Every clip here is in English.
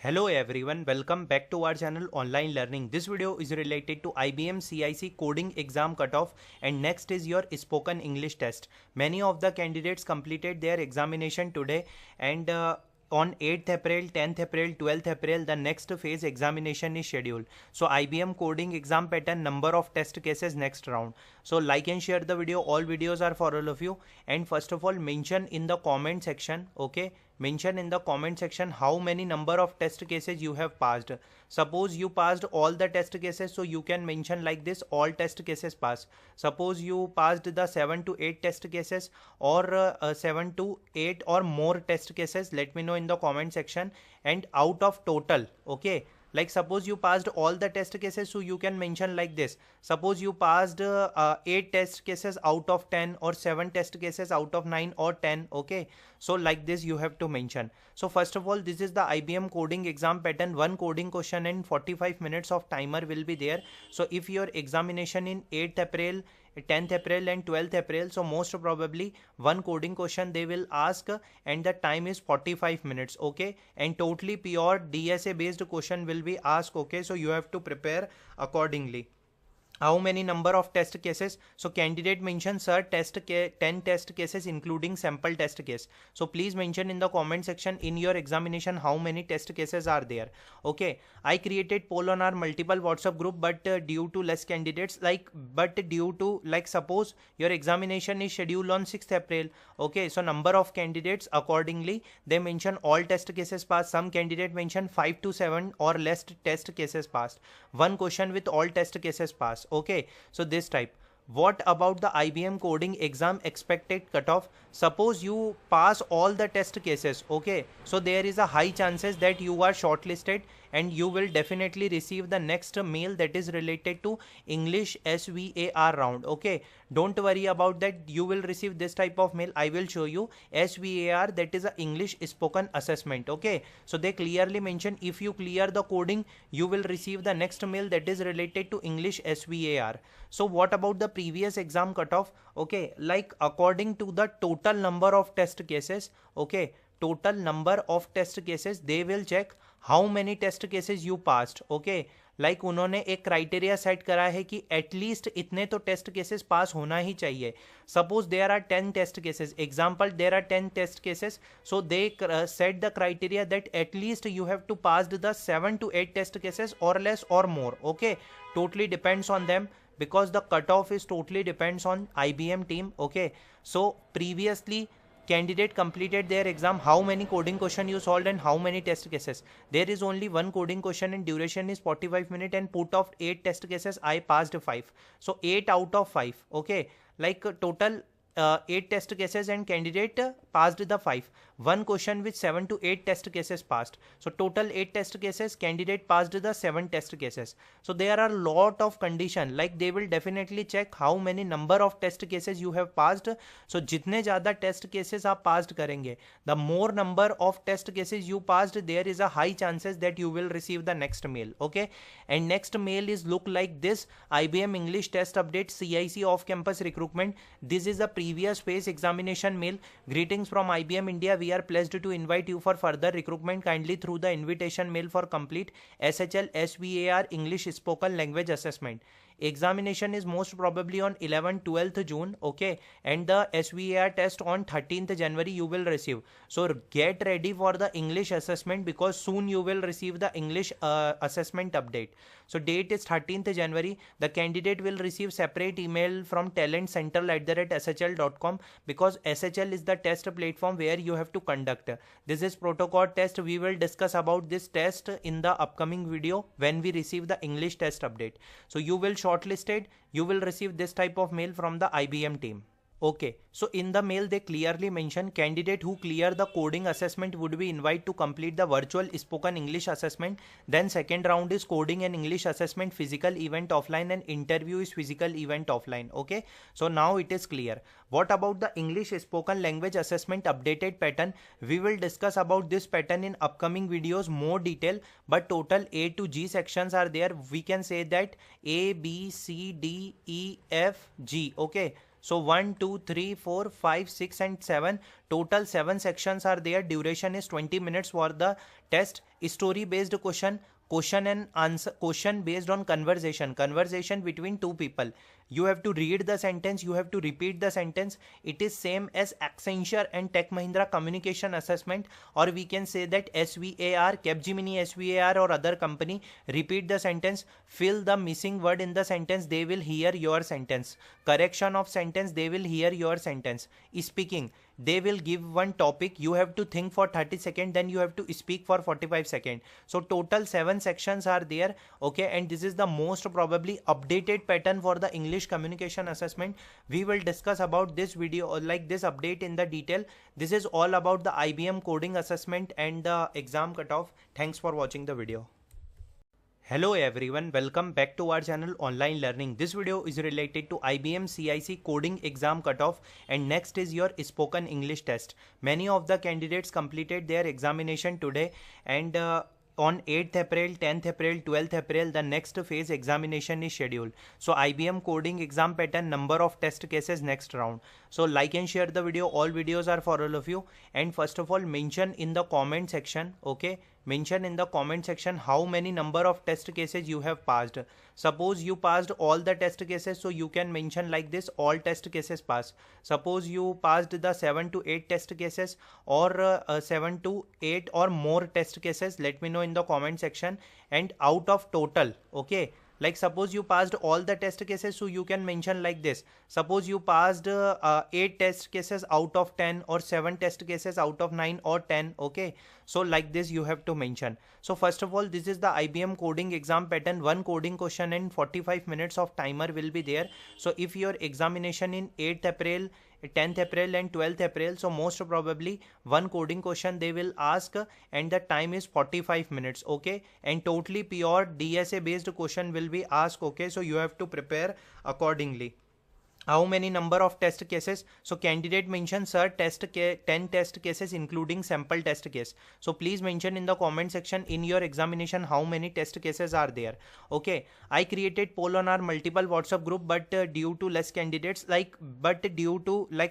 Hello everyone, welcome back to our channel Online Learning. This video is related to IBM CIC coding exam cutoff, and next is your spoken English test. Many of the candidates completed their examination today, and on 8th April, 10th April, 12th April, the next phase examination is scheduled. So IBM coding exam pattern, number of test cases, next round. So like and share the video. All videos are for all of you. And first of all, mention in the comment section, okay? Mention in the comment section how many number of test cases you have passed. Suppose you passed all the test cases, so you can mention like this: all test cases passed. Suppose you passed the 7 to 8 test cases, or 7 to 8 or more test cases, let me know in the comment section. And out of total, okay, like suppose you passed all the test cases, so you can mention like this: suppose you passed 8 test cases out of 10, or 7 test cases out of 9 or 10, okay? So like this you have to mention. So first of all, this is the IBM coding exam pattern. One coding question and 45 minutes of timer will be there. So if your examination in 8th April, 10th April and 12th April, so most probably one coding question they will ask, and the time is 45 minutes, okay? And totally pure DSA based question will be asked, okay? So you have to prepare accordingly. How many number of test cases? So candidate mentions, sir, 10 test cases including sample test case. So please mention in the comment section in your examination how many test cases are there. Okay, I created poll on our multiple WhatsApp group, but due to less candidates, suppose your examination is scheduled on 6th April. Okay, so number of candidates accordingly they mention all test cases passed. Some candidate mention 5 to 7 or less test cases passed. One question with all test cases passed. Okay, so this type. What about the IBM coding exam expected cutoff? Suppose you pass all the test cases, okay, so there is a high chances that you are shortlisted, and you will definitely receive the next mail that is related to English SVAR round. Okay, don't worry about that, you will receive this type of mail. I will show you SVAR, that is a English spoken assessment. Okay, so they clearly mention if you clear the coding, you will receive the next mail that is related to English SVAR. So what about the previous exam cutoff? Okay, like according to the total number of test cases, okay, total number of test cases, they will check how many test cases you passed. Okay, like उन्होंने एक criteria set करा है कि at least इतने तो test cases pass होना ही चाहिए. Suppose there are 10 test cases, example there are 10 test cases, so they set the criteria that at least you have to pass the 7 to 8 test cases or less or more. Okay, totally depends on them, because the cutoff is totally depends on IBM team. Okay, so previously candidate completed their exam, how many coding question you solved and how many test cases? There is only one coding question and duration is 45 minutes, and put of 8 test cases I passed 5. So 8 out of 5. Okay, like total 8 test cases and candidate passed the 5. One question with 7 to 8 test cases passed. So total 8 test cases, candidate passed the 7 test cases. So there are lot of condition, like they will definitely check how many number of test cases you have passed. So जितने ज़्यादा test cases आप passed करेंगे, the more number of test cases you passed, there is a high chances that you will receive the next mail. Okay, and next mail is look like this: IBM English test update, CIC off campus recruitment. This is a previous phase examination mail. Greetings from IBM India. We are pleased to invite you for further recruitment. Kindly through the invitation mail for complete SHL SVAR English spoken language assessment. Examination is most probably on 11-12th June. Okay, and the SVAR test on 13th January you will receive. So get ready for the English assessment, because soon you will receive the English assessment update. So date is 13th January. The candidate will receive separate email from talentcentral@shl.com, because SHL is the test platform where you have to conduct. This is protocol test. We will discuss about this test in the upcoming video when we receive the English test update. So you will shortlisted, you will receive this type of mail from the IBM team. Okay, so in the mail they clearly mention candidate who clear the coding assessment would be invited to complete the virtual spoken English assessment. Then second round is coding and English assessment, physical event offline, and interview is physical event offline. Okay, so now it is clear. What about the English spoken language assessment updated pattern? We will discuss about this pattern in upcoming videos more detail, but total A to G sections are there. We can say that A, B, C, D, E, F, G. Okay, So 1, 2, 3, 4, 5, 6 and 7. Total 7 sections are there. Duration is 20 minutes for the test. Story based question and answer, question based on conversation between two people. You have to read the sentence, you have to repeat the sentence. It is same as Accenture and Tech Mahindra communication assessment, or we can say that SVAR, Capgemini SVAR or other company. Repeat the sentence, fill the missing word in the sentence, they will hear your sentence. Correction of sentence, they will hear your sentence. Speaking, they will give one topic, you have to think for 30 seconds, then you have to speak for 45 seconds. So total 7 sections are there, okay, and this is the most probably updated pattern for the English communication assessment. We will discuss about this video or like this update in the detail. This is all about the IBM coding assessment and the exam cutoff. Thanks for watching the video. Hello everyone, welcome back to our channel Online Learning. This video is related to IBM CIC coding exam cutoff, and next is your spoken English test. Many of the candidates completed their examination today, and on 8th April, 10th April, 12th April, the next phase examination is scheduled. So IBM coding exam pattern, number of test cases, next round. So like and share the video. All videos are for all of you. And first of all, mention in the comment section, okay, mention in the comment section how many number of test cases you have passed. Suppose you passed all the test cases, so you can mention like this, all test cases passed. Suppose you passed the 7 to 8 test cases, or 7 to 8 or more test cases, let me know in the comment section. And out of total, okay, like suppose you passed all the test cases, so you can mention like this. Suppose you passed 8 test cases out of 10, or 7 test cases out of 9 or 10, okay. So like this you have to mention. So first of all, this is the IBM coding exam pattern. One coding question and 45 minutes of timer will be there. So if your examination in 8th April, 10th April and 12th April, so most probably one coding question they will ask, and the time is 45 minutes, okay, and totally pure DSA based question will be asked, okay. So you have to prepare accordingly. How many number of test cases? So candidate mention, sir, 10 test cases including sample test case. So please mention in the comment section in your examination how many test cases are there, okay. I created poll on our multiple WhatsApp group, but due to less candidates,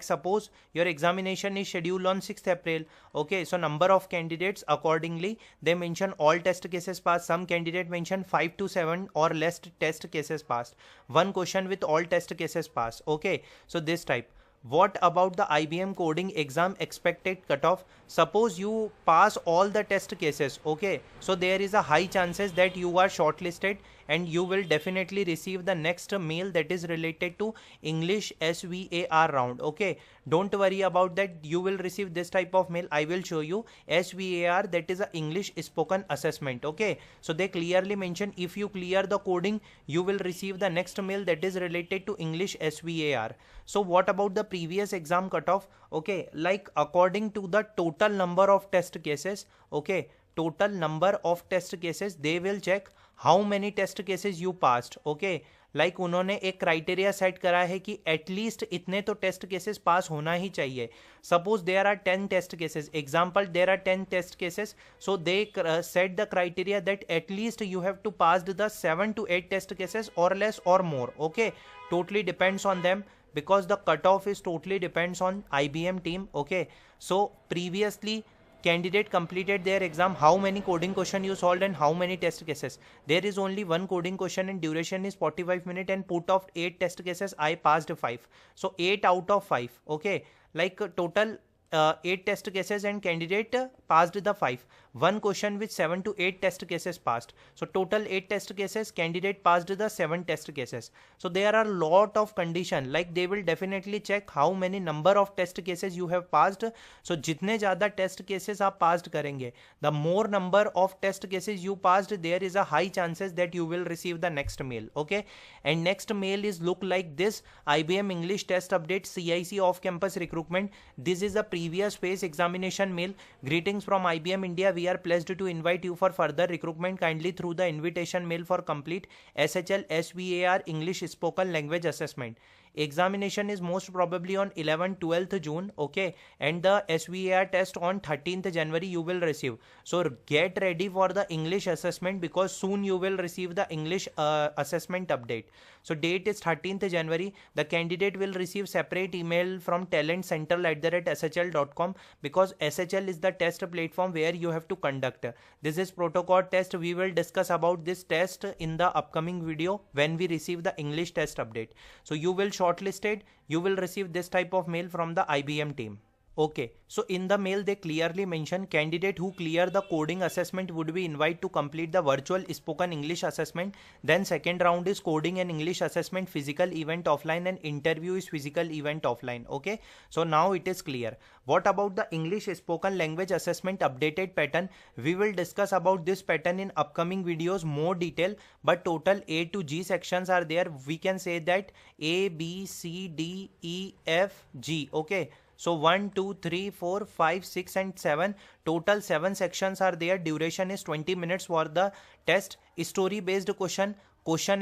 suppose your examination is scheduled on 6th April, okay, so number of candidates accordingly they mention all test cases passed. Some candidate mention 5 to 7 or less test cases passed. One question with all test cases passed, okay. So this type. What about the IBM coding exam expected cutoff? Suppose you pass all the test cases, okay, so there is a high chances that you are shortlisted, and you will definitely receive the next mail that is related to English SVAR round, okay. Don't worry about that, you will receive this type of mail. I will show you SVAR, that is a English spoken assessment, okay. So they clearly mention if you clear the coding, you will receive the next mail that is related to English SVAR. So what about the previous exam cutoff? Okay, like according to the total number of test cases, okay, total number of test cases, they will check how many test cases you passed, okay. Like उन्होंने एक criteria set करा है कि at least इतने तो test cases pass होना ही चाहिए. Suppose there are 10 test cases, example there are 10 test cases, so they set the criteria that at least you have to pass the 7 to 8 test cases or less or more, okay. Totally depends on them, because the cutoff is totally depends on IBM team, okay. So previously candidate completed their exam, how many coding question you solved and how many test cases? There is only one coding question and duration is 45 minutes, and put of 8 test cases I passed 5, so 8 out of 5, okay. Like total 8 test cases and candidate passed the 5. One question with 7 to 8 test cases passed. So total 8 test cases, candidate passed the 7 test cases. So there are lot of condition, like they will definitely check how many number of test cases you have passed. So जितने ज़्यादा test cases आप passed करेंगे, the more number of test cases you passed, there is a high chances that you will receive the next mail, okay. And next mail is look like this: IBM English test update, CIC off campus recruitment. This is a previous phase examination mail. Greetings from IBM India. We are pleased to invite you for further recruitment. Kindly through the invitation mail for complete SHL SVAR English spoken language assessment. examination is most probably on 11th-12th June, okay, and the SVAR test on 13th January you will receive. So get ready for the English assessment, because soon you will receive the English assessment update. So date is 13th January. The candidate will receive separate email from talentcentral@shl.com, because SHL is the test platform where you have to conduct. This is protocol test. We will discuss about this test in the upcoming video when we receive the English test update. So you will shortlisted, you will receive this type of mail from the IBM team. Okay, so in the mail they clearly mention candidate who clear the coding assessment would be invited to complete the virtual spoken English assessment. Then second round is coding and English assessment, physical event offline, and interview is physical event offline. Okay, so now it is clear. What about the English spoken language assessment updated pattern? We will discuss about this pattern in upcoming videos more detail, but total A to G sections are there. We can say that A, B, C, D, E, F, G. Okay. So 1, 2, 3, 4, 5, 6 and 7. Total 7 sections are there. Duration is 20 minutes for the test. Story based question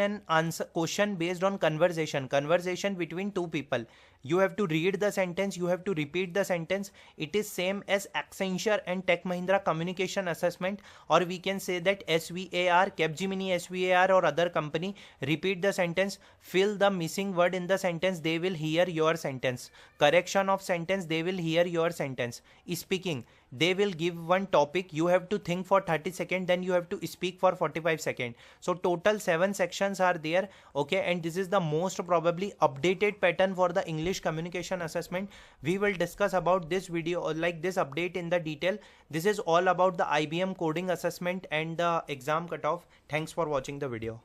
and answer, question based on conversation between two people. You have to read the sentence, you have to repeat the sentence. It is same as Accenture and Tech Mahindra communication assessment, or we can say that SVAR, Capgemini SVAR or other company. Repeat the sentence, fill the missing word in the sentence, they will hear your sentence. Correction of sentence, they will hear your sentence. Speaking, they will give one topic, you have to think for 30 seconds, then you have to speak for 45 seconds. So total 7 sections are there. Okay, and this is the most probably updated pattern for the English communication assessment. We will discuss about this video or like this update in the detail. This is all about the IBM coding assessment and the exam cutoff. Thanks for watching the video.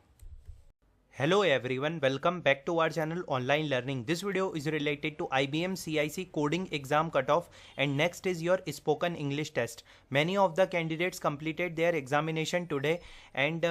Hello everyone, welcome back to our channel Online Learning. This video is related to IBM CIC coding exam cutoff, and next is your spoken English test. Many of the candidates completed their examination today, and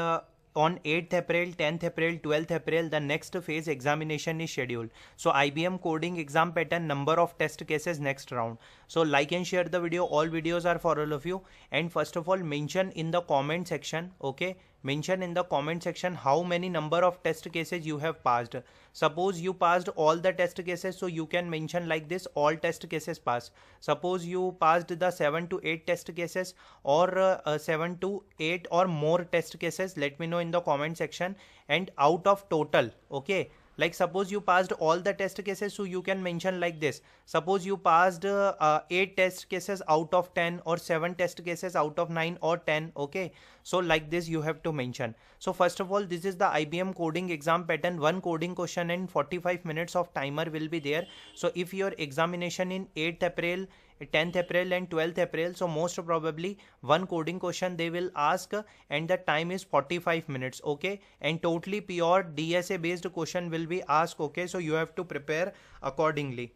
on 8th April, 10th April, 12th April, the next phase examination is scheduled. So IBM coding exam pattern, number of test cases, next round. So like and share the video. All videos are for all of you. And first of all, mention in the comment section, okay, mention in the comment section how many number of test cases you have passed. Suppose you passed all the test cases, so you can mention like this, all test cases passed. Suppose you passed the 7 to 8 test cases, or 7 to 8 or more test cases, let me know in the comment section. And out of total, okay, like suppose you passed all the test cases, so you can mention like this. Suppose you passed 8 test cases out of 10, or 7 test cases out of 9 or 10. Okay, so like this you have to mention. So first of all, this is the IBM coding exam pattern. One coding question and 45 minutes of timer will be there. So if your examination in 8th April, 10th April and 12th April, so most probably one coding question they will ask, and the time is 45 minutes. Okay, and totally pure DSA based question will be asked. Okay, so you have to prepare accordingly.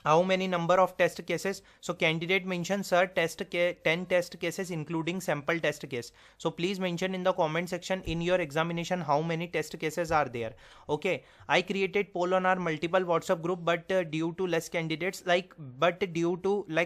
How many number of test cases? So candidate mention, sir, 10 test cases including sample test case. So please mention in the comment section in your examination how many test cases are there. Okay, I created poll on our multiple WhatsApp group, but due to less candidates,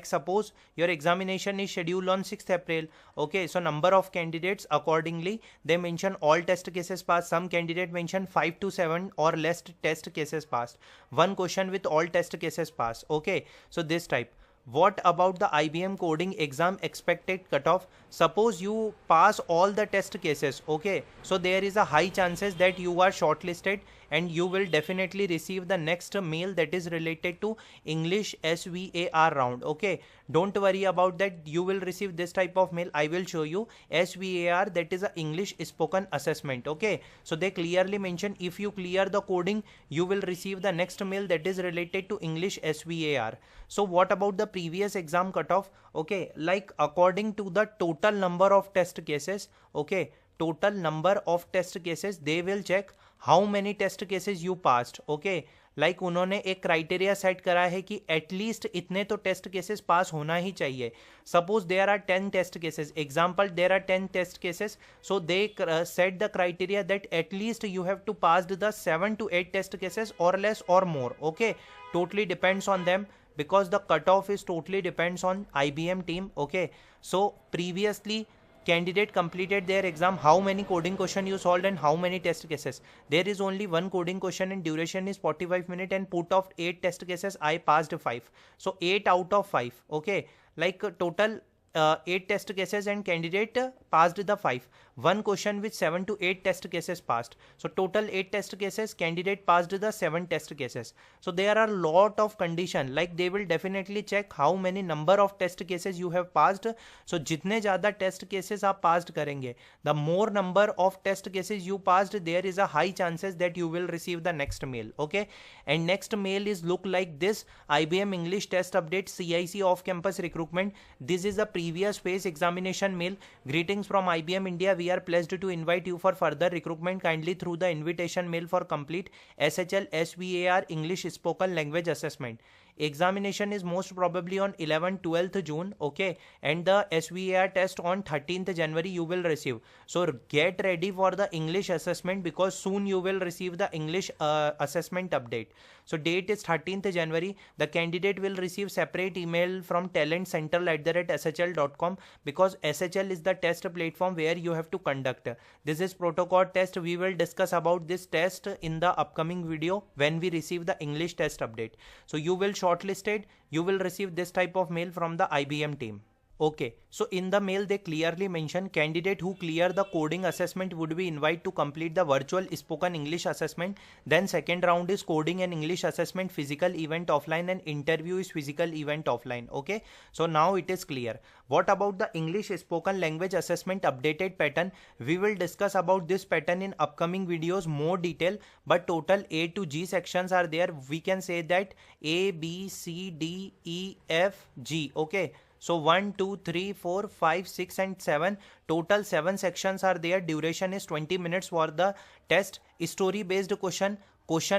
suppose your examination is scheduled on 6th April. Okay, so number of candidates accordingly they mention all test cases passed. Some candidate mention 5 to 7 or less test cases passed. One question with all test cases passed. Okay, so this type. What about the IBM coding exam expected cutoff? Suppose you pass all the test cases, okay, so there is a high chances that you are shortlisted, and you will definitely receive the next mail that is related to English SVAR round. Okay, don't worry about that, you will receive this type of mail. I will show you SVAR, that is a English spoken assessment. Okay, so they clearly mention if you clear the coding, you will receive the next mail that is related to English SVAR. So what about the previous exam cutoff? Okay, like according to the total number of test cases, okay, total number of test cases, they will check how many test cases you passed. Okay, like उन्होंने एक criteria set करा है कि at least इतने तो test cases pass होना ही चाहिए. Suppose there are 10 test cases, example there are 10 test cases, so they set the criteria that at least you have to pass the 7 to 8 test cases और less और more. Okay, totally depends on them, because the cutoff is totally depends on IBM team. Okay, so previously candidate completed their exam, how many coding question you solved and how many test cases. There is only one coding question and duration is 45 minutes, and put of 8 test cases I passed 5. So 8 out of 5. Okay, like total 8 test cases and candidate passed the 5. One question with 7 to 8 test cases passed. So total 8 test cases, candidate passed the 7 test cases. So there are lot of condition, like they will definitely check how many number of test cases you have passed. So जितने ज़्यादा test cases आप passed करेंगे, the more number of test cases you passed, there is a high chances that you will receive the next mail. Okay, and next mail is look like this: IBM English test update, CIC off campus recruitment. This is the previous phase examination mail. Greetings from IBM India. We are pleased to invite you for further recruitment. Kindly through the invitation mail for complete SHL SVAR English spoken language assessment. Examination is most probably on 11-12th June. Okay, and the SVAR test on 13th January you will receive. So get ready for the English assessment, because soon you will receive the English assessment update. So date is 13th January. The candidate will receive separate email from talentcentral@shl.com, because SHL is the test platform where you have to conduct. This is protocol test. We will discuss about this test in the upcoming video when we receive the English test update. So you will shortlisted, you will receive this type of mail from the IBM team. Okay, so in the mail they clearly mention candidate who clear the coding assessment would be invited to complete the virtual spoken English assessment. Then second round is coding and English assessment, physical event offline, and interview is physical event offline. Okay, so now it is clear. What about the English spoken language assessment updated pattern? We will discuss about this pattern in upcoming videos more detail, but total A to G sections are there. We can say that A, B, C, D, E, F, G. Okay, so 1, 2, 3, 4, 5, 6 and 7. Total 7 sections are there. Duration is 20 minutes for the test. Story based question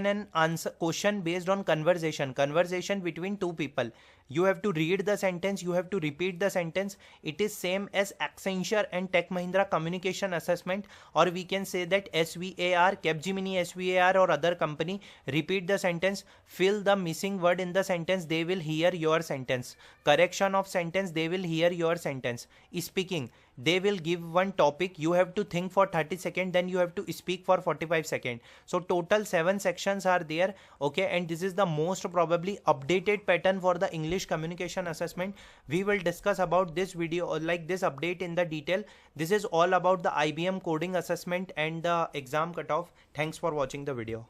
and answer, question based on conversation between two people. You have to read the sentence, you have to repeat the sentence. It is same as Accenture and Tech Mahindra communication assessment, or we can say that SVAR, Capgemini SVAR or other company. Repeat the sentence, fill the missing word in the sentence, they will hear your sentence. Correction of sentence, they will hear your sentence. Speaking, they will give one topic, you have to think for 30 seconds, then you have to speak for 45 seconds. So total 7 sections are there. Okay, and this is the most probably updated pattern for the English communication assessment. We will discuss about this video, like this update in the detail. This is all about the IBM coding assessment and the exam cutoff. Thanks for watching the video.